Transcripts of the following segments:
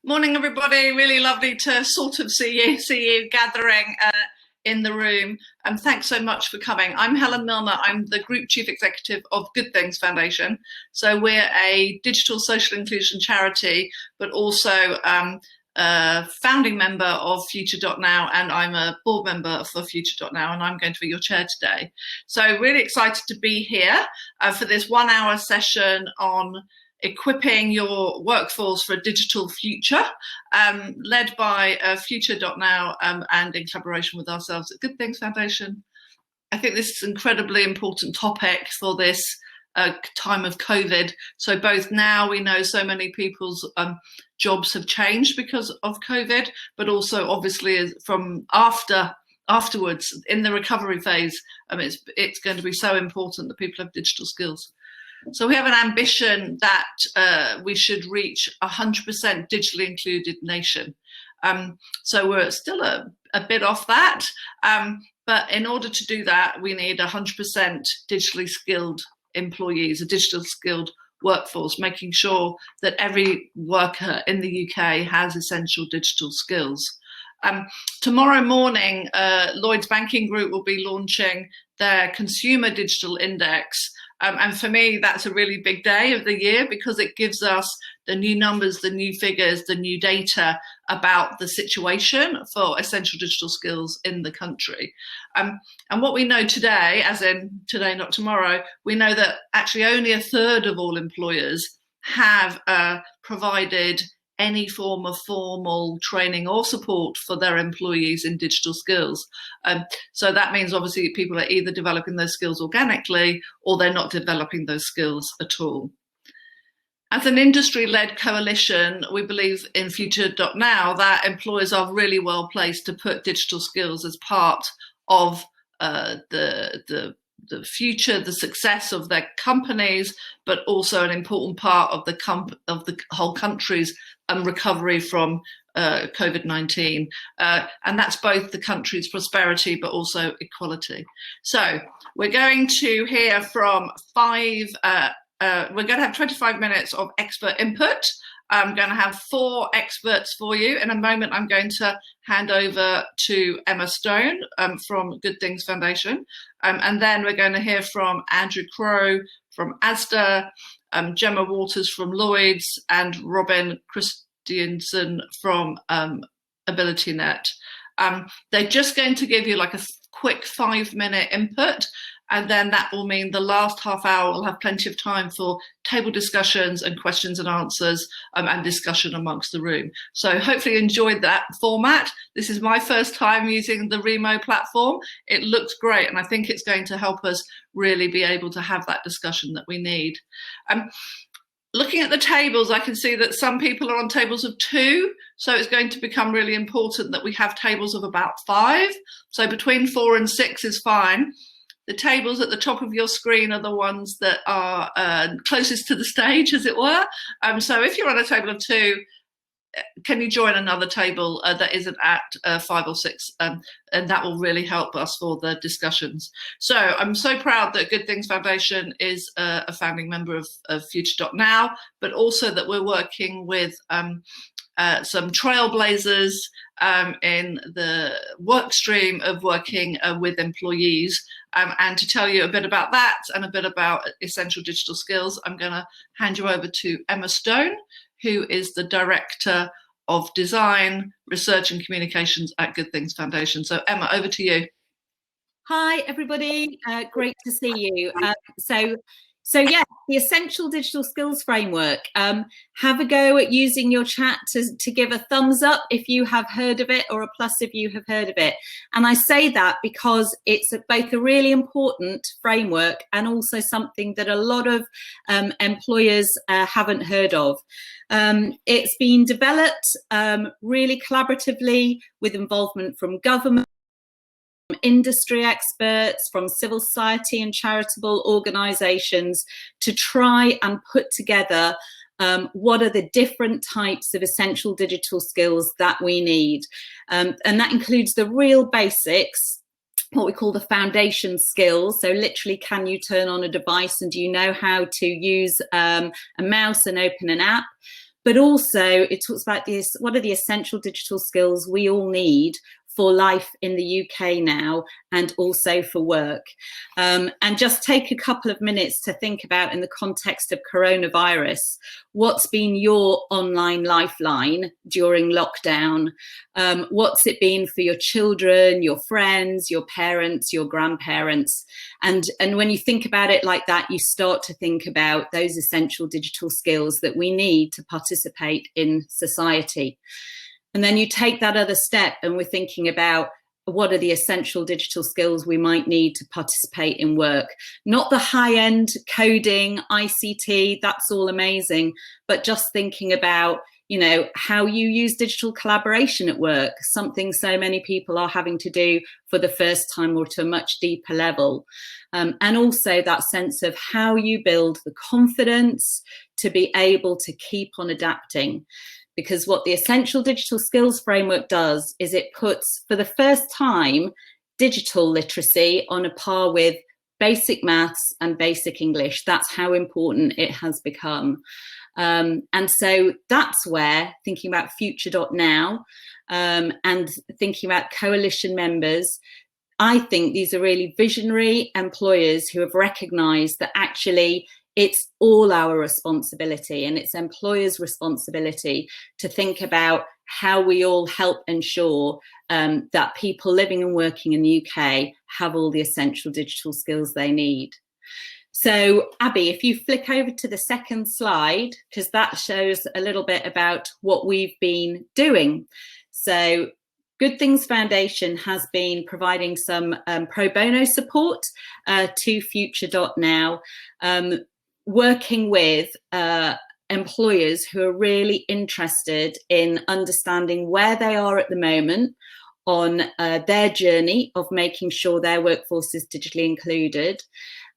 Morning, everybody. Really lovely to sort of see you gathering in the room. And thanks so much for coming. I'm Helen Milner. I'm the Group Chief Executive of Good Things Foundation. So we're a digital social inclusion charity, but also a founding member of Future.now, and I'm a board member for Future.now, and I'm going to be your chair today. So really excited to be here for this 1 hour session on equipping your workforce for a digital future, led by Future.now and in collaboration with ourselves at Good Things Foundation. I think this is an incredibly important topic for this time of COVID. So both now we know so many people's jobs have changed because of COVID, but also obviously from afterwards in the recovery phase, it's going to be so important that people have digital skills. So we have an ambition that we should reach 100% digitally included nation. So we're still a bit off that, but in order to do that, we need 100% digitally skilled employees, a digital skilled workforce, making sure that every worker in the UK has essential digital skills. Tomorrow morning, Lloyds Banking Group will be launching their Consumer Digital Index. And for me, that's a really big day of the year because it gives us the new numbers, the new figures, the new data about the situation for essential digital skills in the country. And what we know today, as in today, not tomorrow, we know that actually only a third of all employers have provided any form of formal training or support for their employees in digital skills. So that means obviously people are either developing those skills organically or they're not developing those skills at all. As an industry-led coalition, we believe in Future.now that employers are really well placed to put digital skills as part of the future, the success of their companies, but also an important part of the whole country's recovery from COVID-19. And that's both the country's prosperity, but also equality. So we're going to hear from we're going to have 25 minutes of expert input. I'm going to have 4 experts for you. In a moment, I'm going to hand over to Emma Stone from Good Things Foundation. And then we're going to hear from Andrew Crow from Asda, Gemma Waters from Lloyds, and Robin Christiansen from AbilityNet. They're just going to give you like a quick 5-minute input, and then that will mean the last half hour will have plenty of time for table discussions and questions and answers and discussion amongst the room. So hopefully you enjoyed that format. This is my first time using the Remo platform. It looks great, and I think it's going to help us really be able to have that discussion that we need. Looking at the tables, I can see that some people are on tables of 2, so it's going to become really important that we have tables of about 5. So between 4 and 6 is fine. The tables at the top of your screen are the ones that are closest to the stage, as it were. So if you're on a table of 2, can you join another table that isn't at 5 or 6? And that will really help us for the discussions. So I'm so proud that Good Things Foundation is a founding member of Future.now, but also that we're working with some trailblazers in the work stream of working with employees. And to tell you a bit about that and a bit about essential digital skills, I'm going to hand you over to Emma Stone, who is the Director of Design, Research and Communications at Good Things Foundation. So Emma, over to you. Hi, everybody. Great to see you. So yeah, the Essential Digital Skills Framework. Have a go at using your chat to give a thumbs up if you have heard of it, or a plus if you have heard of it. And I say that because it's both a really important framework and also something that a lot of employers haven't heard of. It's been developed really collaboratively with involvement from government, industry experts, from civil society and charitable organisations to try and put together what are the different types of essential digital skills that we need. And that includes the real basics, what we call the foundation skills. So literally, can you turn on a device and do you know how to use a mouse and open an app? but also it talks about this, what are the essential digital skills we all need for life in the UK now, and also for work. And just take a couple of minutes to think about, in the context of coronavirus, what's been your online lifeline during lockdown? What's it been for your children, your friends, your parents, your grandparents? And when you think about it like that, you start to think about those essential digital skills that we need to participate in society. And then you take that other step and we're thinking about, what are the essential digital skills we might need to participate in work? Not the high-end coding, ICT, that's all amazing, but just thinking about, how you use digital collaboration at work, something so many people are having to do for the first time or to a much deeper level. And also that sense of how you build the confidence to be able to keep on adapting. Because what the Essential Digital Skills Framework does is it puts, for the first time, digital literacy on a par with basic maths and basic English. That's how important it has become. And so that's where, thinking about Future.Now and thinking about coalition members, I think these are really visionary employers who have recognised that actually it's all our responsibility, and it's employers' responsibility to think about how we all help ensure that people living and working in the UK have all the essential digital skills they need. So, Abby, if you flick over to the second slide, because that shows a little bit about what we've been doing. So, Good Things Foundation has been providing some pro bono support to Future.Now, working with employers who are really interested in understanding where they are at the moment on their journey of making sure their workforce is digitally included.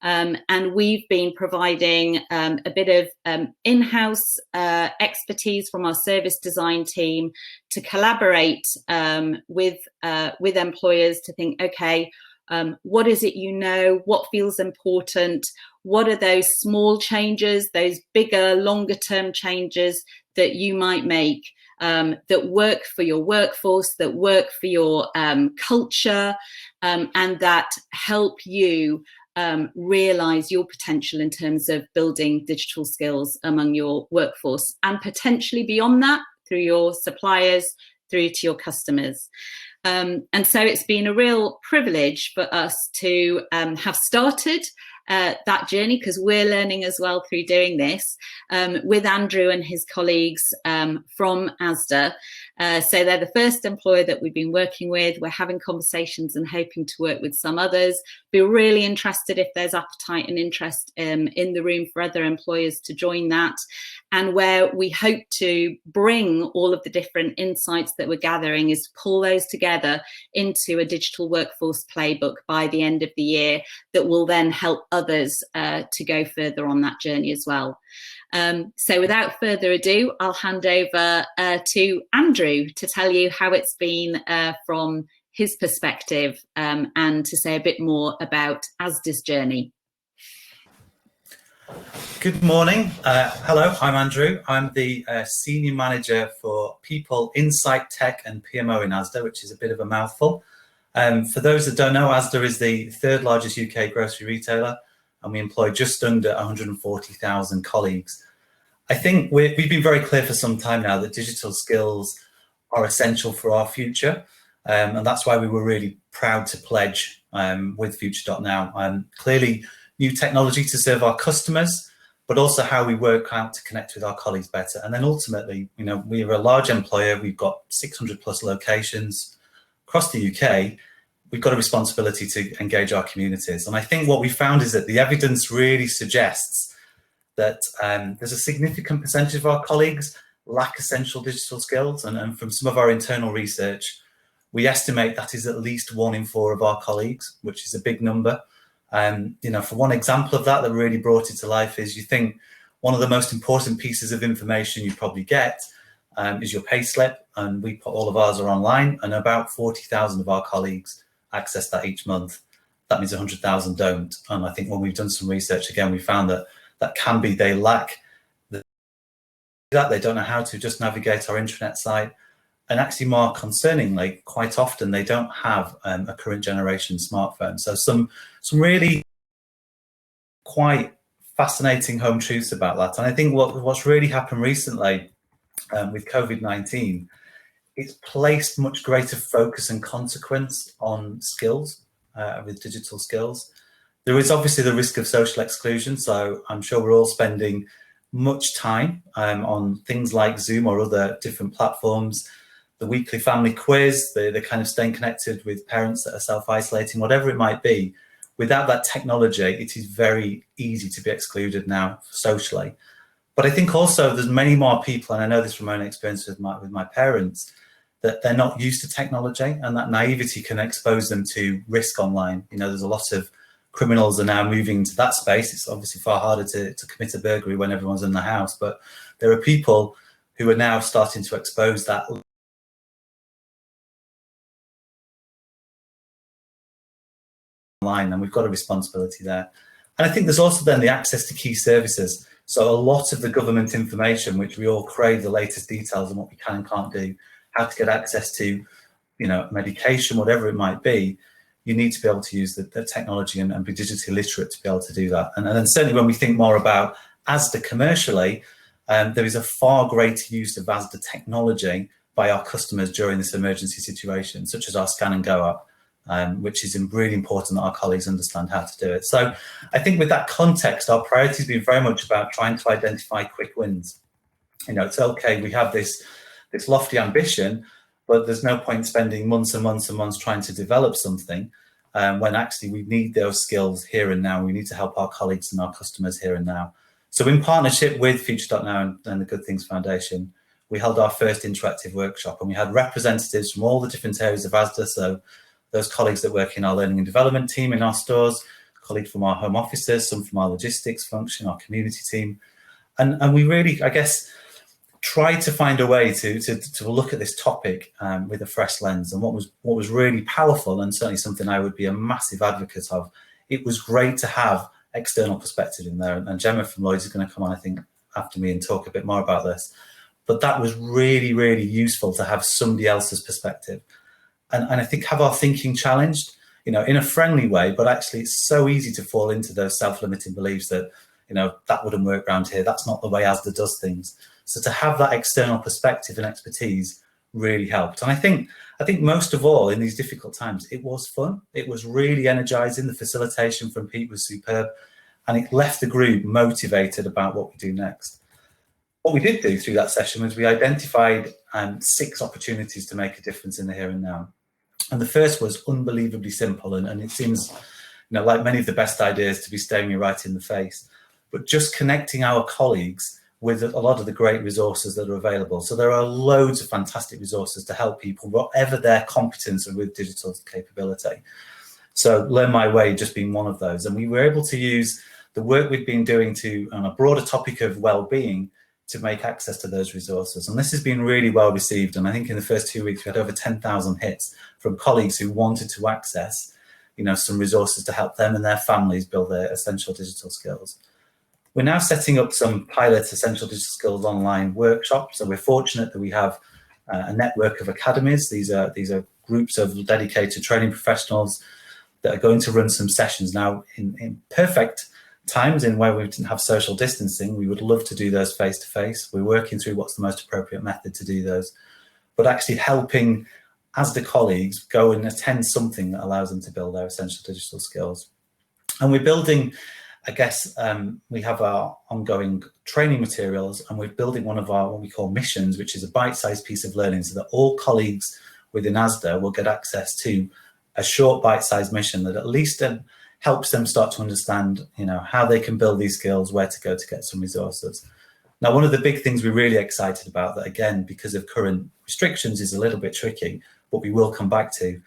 And we've been providing a bit of in-house expertise from our service design team to collaborate with employers to think, okay, what is it what feels important? What are those small changes, those bigger, longer term changes that you might make that work for your workforce, that work for your culture, and that help you realise your potential in terms of building digital skills among your workforce, and potentially beyond that through your suppliers, through to your customers. And so it's been a real privilege for us to have started that journey, because we're learning as well through doing this with Andrew and his colleagues from ASDA. So they're the first employer that we've been working with. We're having conversations and hoping to work with some others. Be really interested if there's appetite and interest in the room for other employers to join that. And where we hope to bring all of the different insights that we're gathering is to pull those together into a digital workforce playbook by the end of the year that will then help others to go further on that journey as well. So without further ado, I'll hand over to Andrew to tell you how it's been from his perspective and to say a bit more about ASDA's journey. Good morning. Hello, I'm Andrew. I'm the Senior Manager for People, Insight, Tech and PMO in ASDA, which is a bit of a mouthful. For those that don't know, ASDA is the third largest UK grocery retailer, and we employ just under 140,000 colleagues. I think we've been very clear for some time now that digital skills are essential for our future, and that's why we were really proud to pledge with Future.Now. Clearly, new technology to serve our customers, but also how we work out to connect with our colleagues better. And then ultimately, we are a large employer. We've got 600 plus locations across the UK. We've got a responsibility to engage our communities. And I think what we found is that the evidence really suggests that there's a significant percentage of our colleagues lack essential digital skills. And from some of our internal research, we estimate that is at least 1 in 4 of our colleagues, which is a big number. For one example of that really brought it to life is, you think one of the most important pieces of information you probably get is your payslip, and we put all of ours are online, and about 40,000 of our colleagues access that each month. That means 100,000 don't. And I think when we've done some research again, we found that can be they lack that. They don't know how to just navigate our intranet site. And actually, more concerningly, quite often they don't have a current generation smartphone. So some really quite fascinating home truths about that. And I think what's really happened recently with COVID-19, it's placed much greater focus and consequence on skills, with digital skills. There is obviously the risk of social exclusion. So I'm sure we're all spending much time on things like Zoom or other different platforms, the weekly family quiz, the kind of staying connected with parents that are self-isolating, whatever it might be. Without that technology, it is very easy to be excluded now socially. But I think also there's many more people, and I know this from my own experience with my parents, that they're not used to technology, and that naivety can expose them to risk online. You know, there's a lot of criminals are now moving into that space. It's obviously far harder to commit a burglary when everyone's in the house, but there are people who are now starting to expose that online, and we've got a responsibility there. And I think there's also then the access to key services. So a lot of the government information, which we all crave the latest details on what we can and can't do, how to get access to, you know, medication, whatever it might be, you need to be able to use the technology and be digitally literate to be able to do that. And then certainly when we think more about Asda commercially, there is a far greater use of Asda technology by our customers during this emergency situation, such as our Scan and Go app, which is really important that our colleagues understand how to do it. So I think with that context, our priority has been very much about trying to identify quick wins. You know, it's okay, we have this lofty ambition, but there's no point spending months and months and months trying to develop something when actually we need those skills here and now. We need to help our colleagues and our customers here and now. So in partnership with Future.now and the Good Things Foundation, we held our first interactive workshop, and we had representatives from all the different areas of Asda. So those colleagues that work in our learning and development team in our stores, colleagues from our home offices, some from our logistics function, our community team. And we really, I guess, tried to find a way to look at this topic with a fresh lens. And what was really powerful, and certainly something I would be a massive advocate of, it was great to have external perspective in there. And Gemma from Lloyds is going to come on, I think, after me and talk a bit more about this. But that was really, really useful to have somebody else's perspective. And I think have our thinking challenged, you know, in a friendly way, but actually it's so easy to fall into those self-limiting beliefs that, you know, that wouldn't work around here. That's not the way Asda does things. So to have that external perspective and expertise really helped. And I think most of all in these difficult times, it was fun. It was really energizing. The facilitation from Pete was superb, and it left the group motivated about what we do next. What we did do through that session was we identified 6 opportunities to make a difference in the here and now. And the first was unbelievably simple, and it seems, you know, like many of the best ideas, to be staring me right in the face, but just connecting our colleagues with a lot of the great resources that are available. So there are loads of fantastic resources to help people, whatever their competence and with digital capability. So Learn My Way just being one of those. And we were able to use the work we've been doing on a broader topic of well-being to make access to those resources. And this has been really well received. And I think in the first 2 weeks, we had over 10,000 hits from colleagues who wanted to access, you know, some resources to help them and their families build their essential digital skills. We're now setting up some pilot essential digital skills online workshops. So we're fortunate that we have a network of academies. These are groups of dedicated training professionals that are going to run some sessions now in perfect times in where we didn't have social distancing. We would love to do those face-to-face. We're working through what's the most appropriate method to do those, but actually helping Asda colleagues go and attend something that allows them to build their essential digital skills. And we're building, I guess, we have our ongoing training materials, and we're building one of our what we call missions, which is a bite-sized piece of learning, so that all colleagues within Asda will get access to a short bite-sized mission that at least helps them start to understand, you know, how they can build these skills, where to go to get some resources. Now, one of the big things we're really excited about, that again, because of current restrictions, is a little bit tricky, but we will come back to.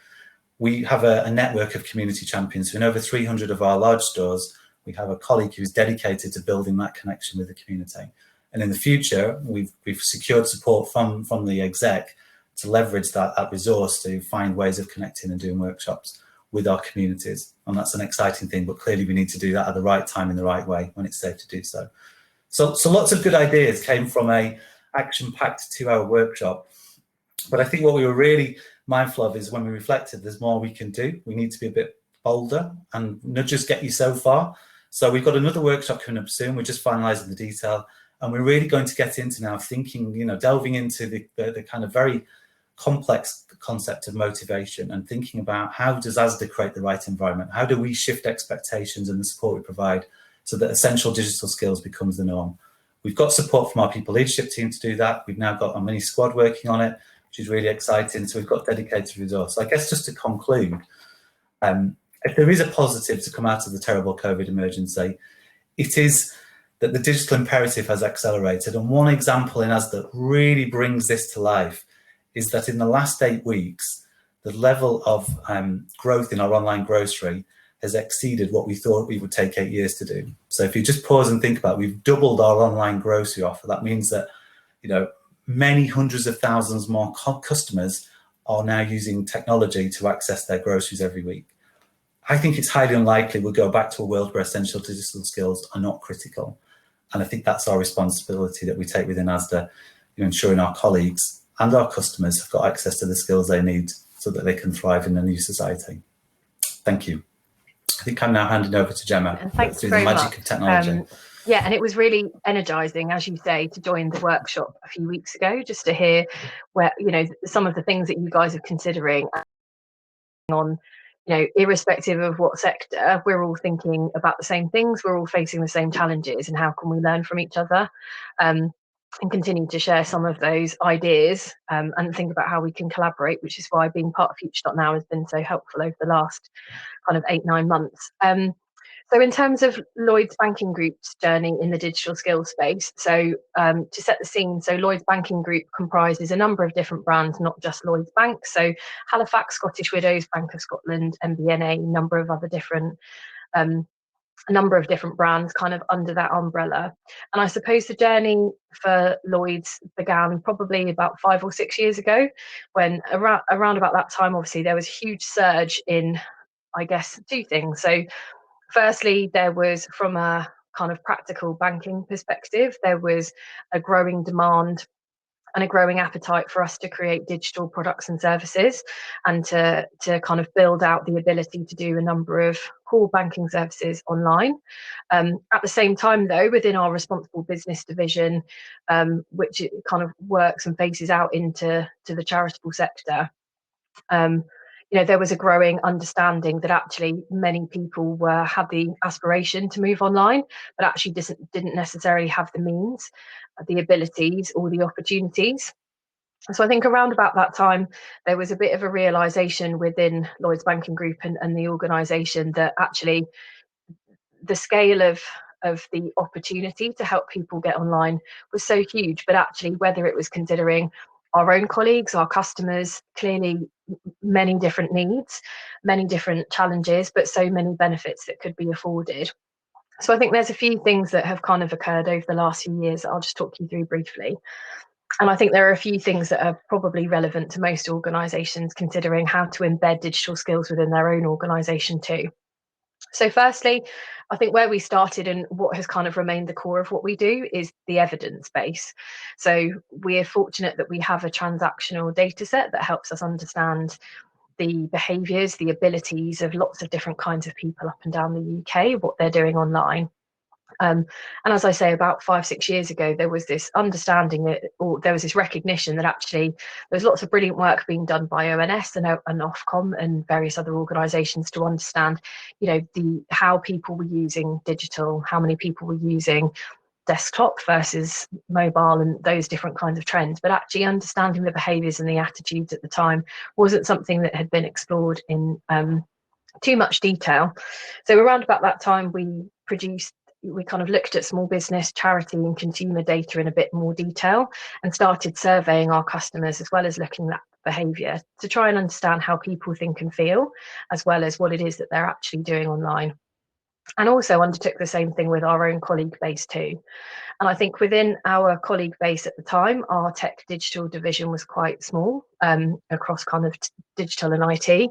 We have a network of community champions. So in over 300 of our large stores, we have a colleague who's dedicated to building that connection with the community. And in the future, we've secured support from the exec to leverage that resource to find ways of connecting and doing workshops with our communities. And that's an exciting thing, but clearly we need to do that at the right time in the right way when it's safe to do so. So lots of good ideas came from a action-packed 2-hour workshop. But I think what we were really mindful of is when we reflected, there's more we can do. We need to be a bit bolder, and not just get you so far. So we've got another workshop coming up soon. We're just finalising the detail, and we're really going to get into now thinking, delving into the kind of very complex concept of motivation and thinking about how does ASDA create the right environment? How do we shift expectations and the support we provide so that essential digital skills becomes the norm? We've got support from our people leadership team to do that. We've now got a mini squad working on it, which is really exciting. So we've got dedicated resource. So I guess just to conclude, if there is a positive to come out of the terrible COVID emergency, it is that the digital imperative has accelerated. And one example in ASDA that really brings this to life is that in the last 8 weeks, the level of growth in our online grocery has exceeded what we thought we would take 8 years to do. So if you just pause and think about it, we've doubled our online grocery offer. That means that, many hundreds of thousands more customers are now using technology to access their groceries every week. I think it's highly unlikely we'll go back to a world where essential digital skills are not critical. And I think that's our responsibility that we take within ASDA, ensuring our colleagues and our customers have got access to the skills they need so that they can thrive in a new society. Thank you. I think I'm now handing over to Gemma. And thanks through very the magic much. of technology. Yeah, and it was really energizing, as you say, to join the workshop a few weeks ago, just to hear where, some of the things that you guys are considering on, irrespective of what sector, we're all thinking about the same things, we're all facing the same challenges, and how can we learn from each other, and continue to share some of those ideas, and think about how we can collaborate, which is why being part of Future.Now has been so helpful over the last kind of 8-9 months. So in terms of Lloyds Banking Group's journey in the digital skills space, so to set the scene, so Lloyds Banking Group comprises a number of different brands, not just Lloyds Bank. So Halifax, Scottish Widows, Bank of Scotland, MBNA, number of different brands kind of under that umbrella. And I suppose the journey for Lloyds began probably about 5 or 6 years ago, when around about that time, obviously, there was a huge surge in, I guess, 2 things. So firstly, there was, from a kind of practical banking perspective, there was a growing demand and a growing appetite for us to create digital products and services, and to kind of build out the ability to do a number of core banking services online. At the same time, though, within our responsible business division, which it kind of works and faces out into the charitable sector, there was a growing understanding that actually many people had the aspiration to move online, but actually didn't necessarily have the means, the abilities, or the opportunities. So I think around about that time, there was a bit of a realization within Lloyds Banking Group and the organisation that actually the scale of the opportunity to help people get online was so huge, but actually whether it was considering our own colleagues, our customers, clearly many different needs, many different challenges, but so many benefits that could be afforded. So I think there's a few things that have kind of occurred over the last few years that I'll just talk you through briefly. And I think there are a few things that are probably relevant to most organisations considering how to embed digital skills within their own organisation too. So firstly, I think where we started and what has kind of remained the core of what we do is the evidence base. So we're fortunate that we have a transactional data set that helps us understand the behaviours, the abilities of lots of different kinds of people up and down the UK, what they're doing online. And as I say, about 5-6 years ago, there was this understanding that, or there was this recognition that actually there's lots of brilliant work being done by ONS and Ofcom and various other organisations to understand, how people were using digital, how many people were using desktop versus mobile, and those different kinds of trends. But actually understanding the behaviours and the attitudes at the time wasn't something that had been explored in too much detail. So around about that time, we kind of looked at small business, charity and consumer data in a bit more detail, and started surveying our customers as well as looking at behaviour to try and understand how people think and feel, as well as what it is that they're actually doing online. And also undertook the same thing with our own colleague base too. And I think within our colleague base at the time, our tech digital division was quite small across kind of digital and IT.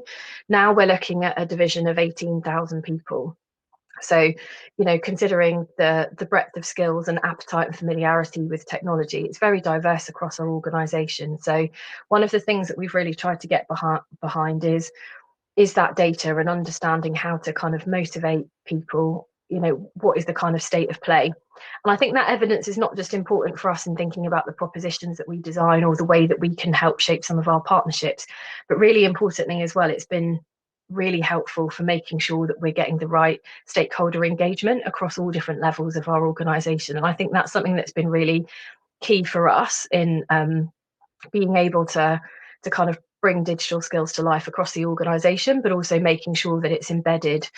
Now we're looking at a division of 18,000 people. So, you know, considering the breadth of skills and appetite and familiarity with technology, it's very diverse across our organisation. So one of the things that we've really tried to get behind is that data and understanding how to kind of motivate people, you know, what is the kind of state of play. And I think that evidence is not just important for us in thinking about the propositions that we design or the way that we can help shape some of our partnerships, but really importantly as well, it's been really helpful for making sure that we're getting the right stakeholder engagement across all different levels of our organisation. And I think that's something that's been really key for us in being able to kind of bring digital skills to life across the organisation, but also making sure that it's embedded,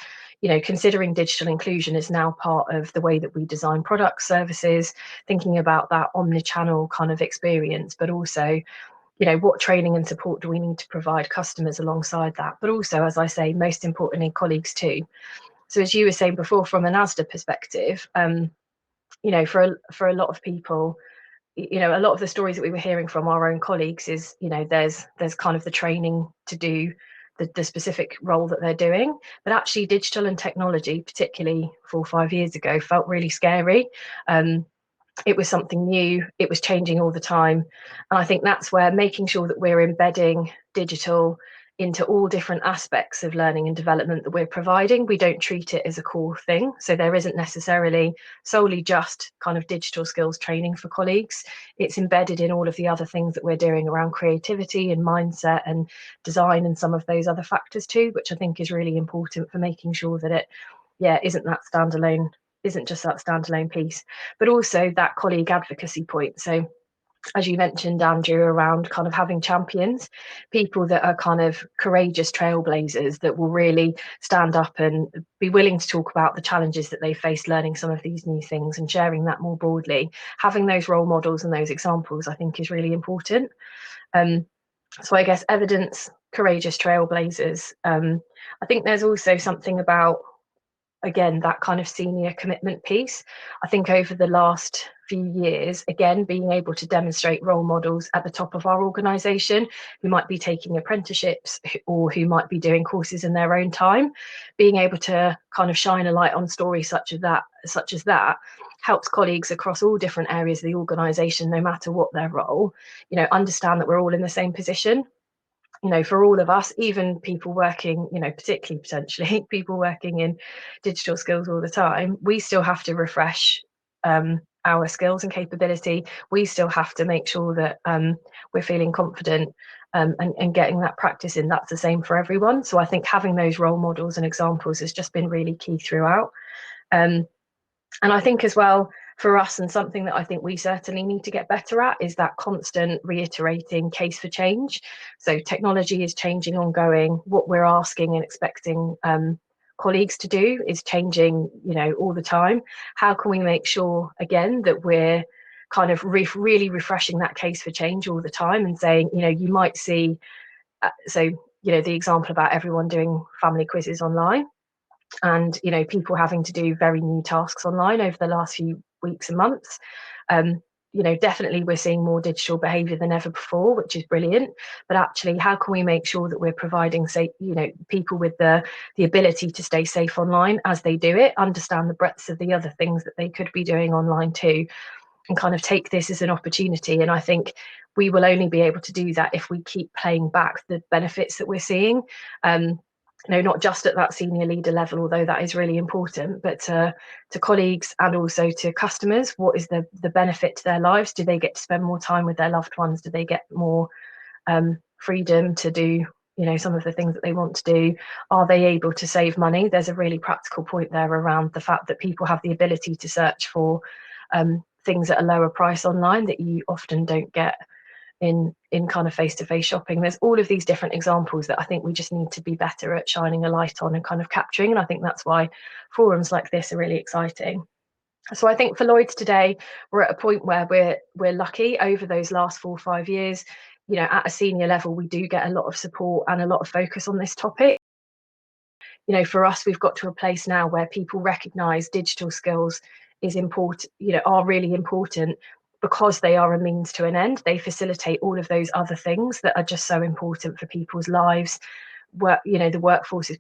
you know, considering digital inclusion is now part of the way that we design products, services, thinking about that omni-channel kind of experience, but also, you know, what training and support do we need to provide customers alongside that, but also, as I say, most importantly, colleagues too. So as you were saying before, from an ASDA perspective, you know, for a lot of people, you know, a lot of the stories that we were hearing from our own colleagues is, you know, there's kind of the training to do the specific role that they're doing, but actually digital and technology, particularly 4 or 5 years ago, felt really scary. It was something new, it was changing all the time. And I think that's where making sure that we're embedding digital into all different aspects of learning and development that we're providing, we don't treat it as a core thing. So there isn't necessarily solely just kind of digital skills training for colleagues. It's embedded in all of the other things that we're doing around creativity and mindset and design and some of those other factors too, which I think is really important for making sure that it, yeah, isn't just that standalone piece, but also that colleague advocacy point. So as you mentioned, Andrew, around kind of having champions, people that are kind of courageous trailblazers that will really stand up and be willing to talk about the challenges that they face learning some of these new things and sharing that more broadly. Having those role models and those examples, I think, is really important. So I guess evidence, courageous trailblazers. I think there's also something about, again, that kind of senior commitment piece. I think over the last few years, again, being able to demonstrate role models at the top of our organisation who might be taking apprenticeships or who might be doing courses in their own time, being able to kind of shine a light on stories such as that helps colleagues across all different areas of the organisation, no matter what their role, you know, understand that we're all in the same position. You know, for all of us, even people working, you know, particularly potentially people working in digital skills all the time, we still have to refresh our skills and capability. We still have to make sure that we're feeling confident and getting that practice in. That's the same for everyone. So I think having those role models and examples has just been really key throughout. And I think as well, for us, and something that I think we certainly need to get better at, is that constant reiterating case for change. So technology is changing ongoing. What we're asking and expecting colleagues to do is changing, you know, all the time. How can we make sure, again, that we're kind of really refreshing that case for change all the time and saying, you know, you might see, so, you know, the example about everyone doing family quizzes online, and, you know, people having to do very new tasks online over the last few weeks and months. You know, definitely we're seeing more digital behaviour than ever before, which is brilliant. But actually, how can we make sure that we're providing, say, you know, people with the ability to stay safe online as they do it, understand the breadths of the other things that they could be doing online too, and kind of take this as an opportunity. And I think we will only be able to do that if we keep playing back the benefits that we're seeing. You know, not just at that senior leader level, although that is really important, but to colleagues and also to customers. What is the benefit to their lives? Do they get to spend more time with their loved ones? Do they get more freedom to do, you know, some of the things that they want to do? Are they able to save money? There's a really practical point there around the fact that people have the ability to search for things at a lower price online that you often don't get in kind of face-to-face shopping. There's all of these different examples that I think we just need to be better at shining a light on and kind of capturing. And I think that's why forums like this are really exciting. So I think for Lloyds today, we're at a point where we're lucky over those last 4 or 5 years. You know, at a senior level, we do get a lot of support and a lot of focus on this topic. You know, for us, we've got to a place now where people recognise digital skills is important, you know, are really important, because they are a means to an end. They facilitate all of those other things that are just so important for people's lives. Work, you know, the workforce's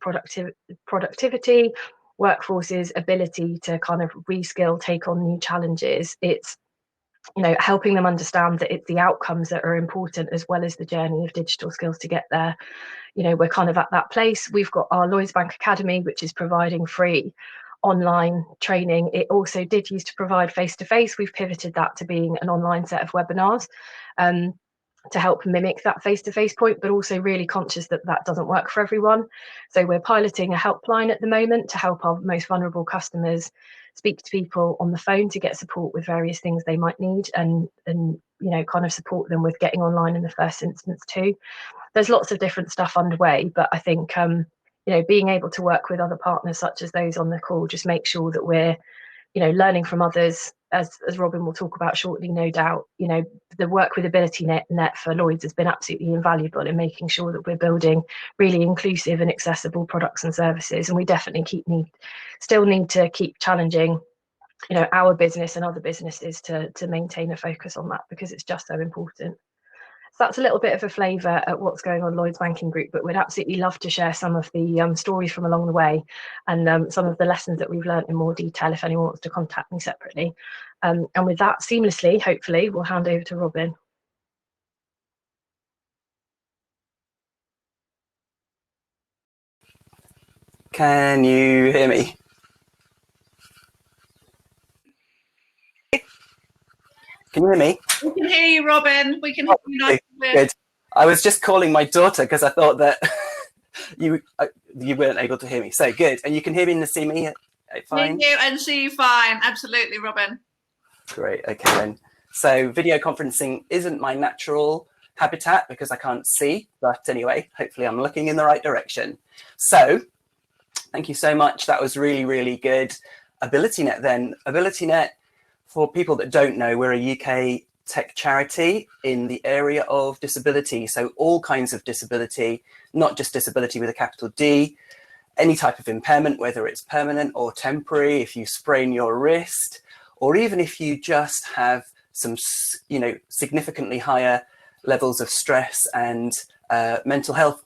productivity, workforce's ability to kind of reskill, take on new challenges. It's, you know, helping them understand that it's the outcomes that are important as well as the journey of digital skills to get there. You know, we're kind of at that place. We've got our Lloyds Bank Academy, which is providing free online training. It also did used to provide face-to-face. We've pivoted that to being an online set of webinars to help mimic that face-to-face point, but also really conscious that that doesn't work for everyone. So we're piloting a helpline at the moment to help our most vulnerable customers speak to people on the phone to get support with various things they might need, and you know, kind of support them with getting online in the first instance too. There's lots of different stuff underway, but I think you know, being able to work with other partners such as those on the call just make sure that we're, you know, learning from others, as Robin will talk about shortly, no doubt. You know, the work with AbilityNet for Lloyds has been absolutely invaluable in making sure that we're building really inclusive and accessible products and services, and we definitely still need to keep challenging, you know, our business and other businesses to maintain a focus on that, because it's just so important. So that's a little bit of a flavour at what's going on Lloyds Banking Group, but we'd absolutely love to share some of the stories from along the way, and some of the lessons that we've learned in more detail if anyone wants to contact me separately. And with that, seamlessly, hopefully, we'll hand over to Robin. Can you hear me? Can you hear me? We can hear you, Robin. We can hear you nice and clear. Good. I was just calling my daughter because I thought that you weren't able to hear me. So good. And you can hear me and see me fine? Hear you and see you fine. Absolutely, Robin. Great. Okay then. So video conferencing isn't my natural habitat because I can't see. But anyway, hopefully I'm looking in the right direction. So thank you so much. That was really, really good. AbilityNet then. AbilityNet, for people that don't know, we're a UK tech charity in the area of disability. So all kinds of disability, not just disability with a capital D, any type of impairment, whether it's permanent or temporary, if you sprain your wrist, or even if you just have some, you know, significantly higher levels of stress and mental health,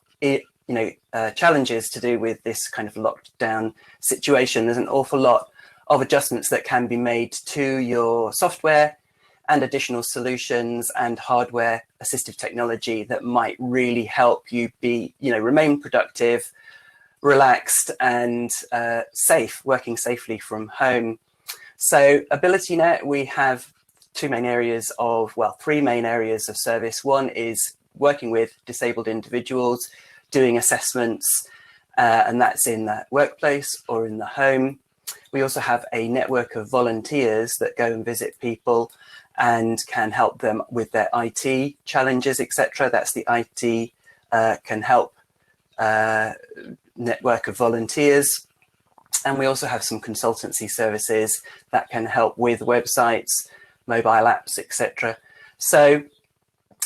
challenges to do with this kind of locked down situation. There's an awful lot of adjustments that can be made to your software and additional solutions and hardware assistive technology that might really help you be, you know, remain productive, relaxed and safe, working safely from home. So AbilityNet, we have three main areas of service. One is working with disabled individuals, doing assessments, and that's in the workplace or in the home. We also have a network of volunteers that go and visit people and can help them with their IT challenges, etc. That's the IT Can Help network of volunteers. And we also have some consultancy services that can help with websites, mobile apps, etc. So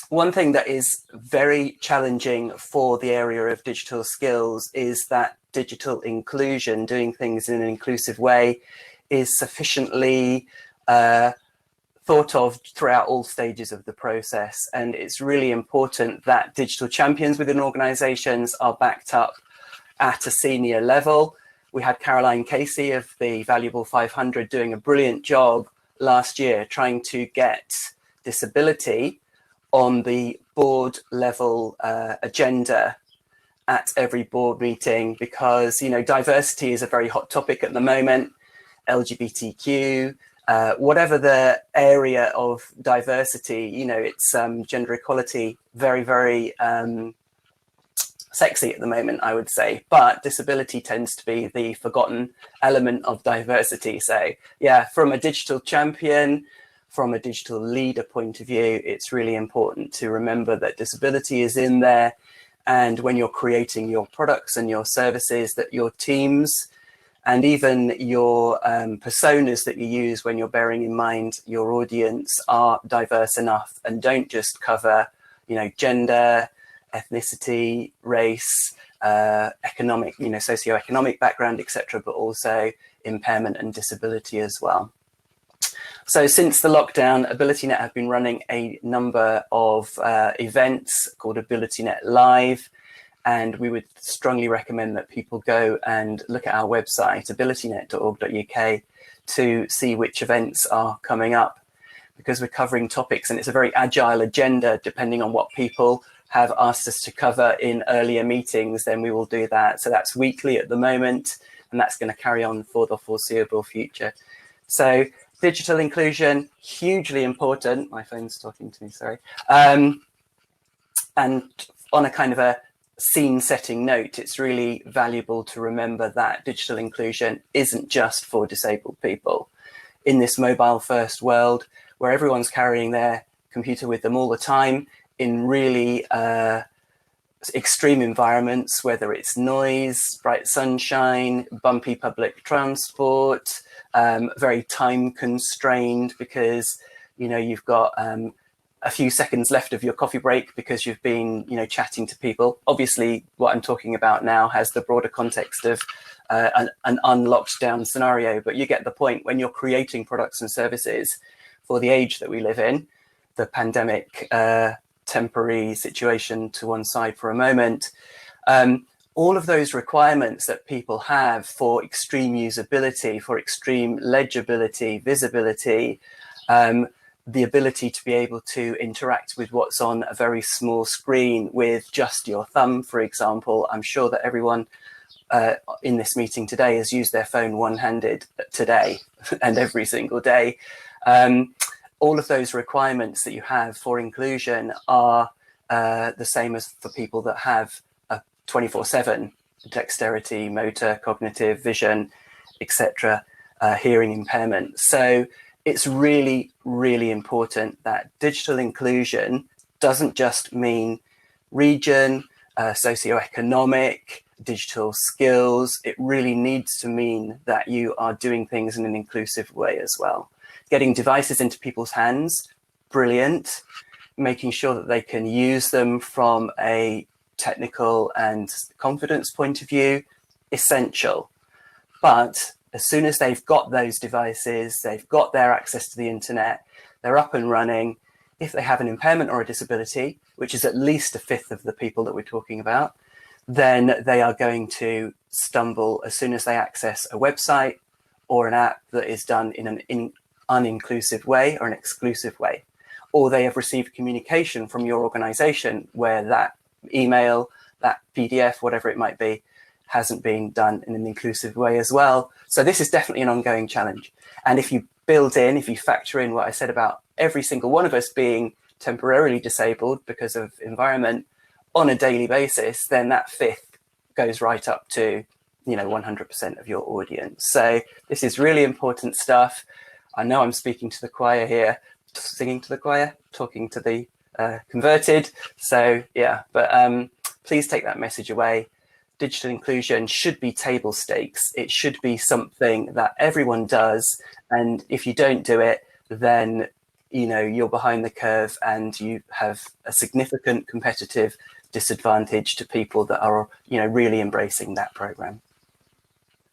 one thing that is very challenging for the area of digital skills is that digital inclusion, doing things in an inclusive way, is sufficiently thought of throughout all stages of the process. And it's really important that digital champions within organizations are backed up at a senior level. We had Caroline Casey of the Valuable 500 doing a brilliant job last year trying to get disability on the board level agenda at every board meeting, because, you know, diversity is a very hot topic at the moment. LGBTQ, whatever the area of diversity, you know, it's gender equality, very, very sexy at the moment, I would say, but disability tends to be the forgotten element of diversity. So yeah, from a digital champion, from a digital leader point of view, it's really important to remember that disability is in there. And when you're creating your products and your services, that your teams and even your personas that you use when you're bearing in mind your audience are diverse enough and don't just cover, you know, gender, ethnicity, race, economic, you know, socioeconomic background, etc., but also impairment and disability as well. So since the lockdown, AbilityNet have been running a number of events called AbilityNet Live, And we would strongly recommend that people go and look at our website, abilitynet.org.uk, to see which events are coming up, because we're covering topics, and it's a very agile agenda. Depending on what people have asked us to cover in earlier meetings, then we will do that. So that's weekly at the moment, and that's going to carry on for the foreseeable future. So digital inclusion, hugely important. My phone's talking to me, sorry. And on a kind of a scene setting note, it's really valuable to remember that digital inclusion isn't just for disabled people. In this mobile first world, where everyone's carrying their computer with them all the time, in really extreme environments, whether it's noise, bright sunshine, bumpy public transport, very time constrained because, you know, you've got a few seconds left of your coffee break because you've been, you know, chatting to people. Obviously, what I'm talking about now has the broader context of an unlocked down scenario, but you get the point. When you're creating products and services for the age that we live in, the pandemic temporary situation to one side for a moment, all of those requirements that people have for extreme usability, for extreme legibility, visibility, the ability to be able to interact with what's on a very small screen with just your thumb, for example. I'm sure that everyone in this meeting today has used their phone one-handed today and every single day. All of those requirements that you have for inclusion are the same as for people that have a 24/7 dexterity, motor, cognitive, vision, etc., hearing impairment. So it's really, really important that digital inclusion doesn't just mean region, socioeconomic, digital skills. It really needs to mean that you are doing things in an inclusive way as well. Getting devices into people's hands, brilliant. Making sure that they can use them from a technical and confidence point of view, essential. But as soon as they've got those devices, they've got their access to the internet, they're up and running. If they have an impairment or a disability, which is at least a fifth of the people that we're talking about, then they are going to stumble as soon as they access a website or an app that is done in an uninclusive way or an exclusive way, or they have received communication from your organization where that email, that PDF, whatever it might be, hasn't been done in an inclusive way as well. So this is definitely an ongoing challenge. And if you if you factor in what I said about every single one of us being temporarily disabled because of environment on a daily basis, then that fifth goes right up to, 100% of your audience. So this is really important stuff. I know I'm speaking to the choir here, singing to the choir, talking to the converted. So yeah, but please take that message away. Digital inclusion should be table stakes. It should be something that everyone does. And if you don't do it, then, you're behind the curve and you have a significant competitive disadvantage to people that are, really embracing that program.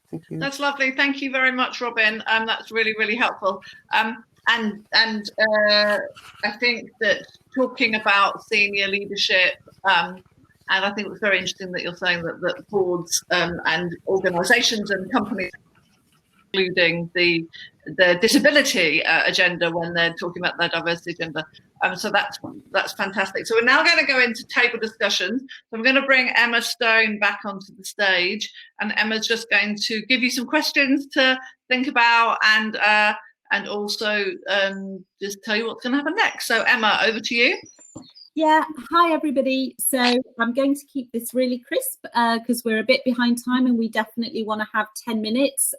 Thank you. That's lovely. Thank you very much, Robin. That's really, really helpful. And I think that talking about senior leadership, and I think it's very interesting that you're saying that boards and organisations and companies, including the disability agenda when they're talking about their diversity agenda. So that's fantastic. So we're now going to go into table discussions. So I'm going to bring Emma Stone back onto the stage, and Emma's just going to give you some questions to think about and also just tell you what's going to happen next. So Emma, over to you. Yeah, hi everybody. So I'm going to keep this really crisp because we're a bit behind time and we definitely want to have 10 minutes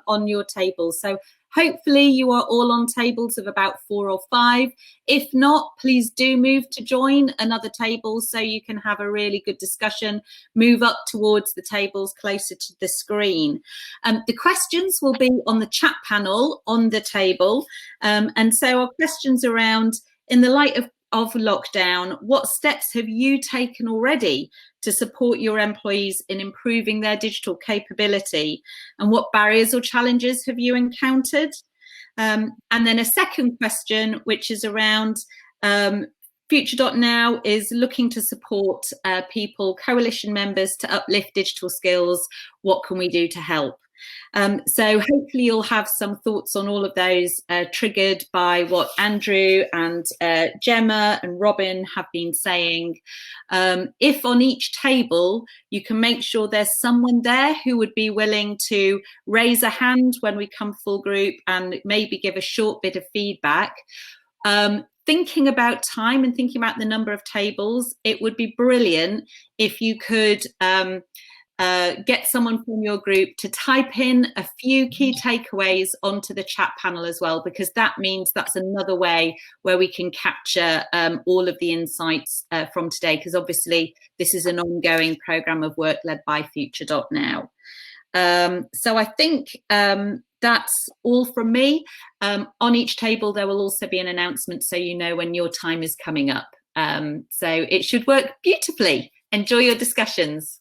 on your table. So hopefully you are all on tables of about 4 or 5. If not, please do move to join another table so you can have a really good discussion. Move up towards the tables closer to the screen. The questions will be on the chat panel on the table. And so our questions around, in the light of lockdown, what steps have you taken already to support your employees in improving their digital capability, and what barriers or challenges have you encountered? And then a second question, which is around Future.now is looking to support people, coalition members, to uplift digital skills. What can we do to help? So hopefully you'll have some thoughts on all of those, triggered by what Andrew and Gemma and Robin have been saying. If on each table you can make sure there's someone there who would be willing to raise a hand when we come full group and maybe give a short bit of feedback. Thinking about time and thinking about the number of tables, it would be brilliant if you could get someone from your group to type in a few key takeaways onto the chat panel as well, because that means that's another way where we can capture all of the insights from today, because obviously this is an ongoing programme of work led by Future.now. So I think that's all from me. On each table there will also be an announcement so you know when your time is coming up. So it should work beautifully. Enjoy your discussions.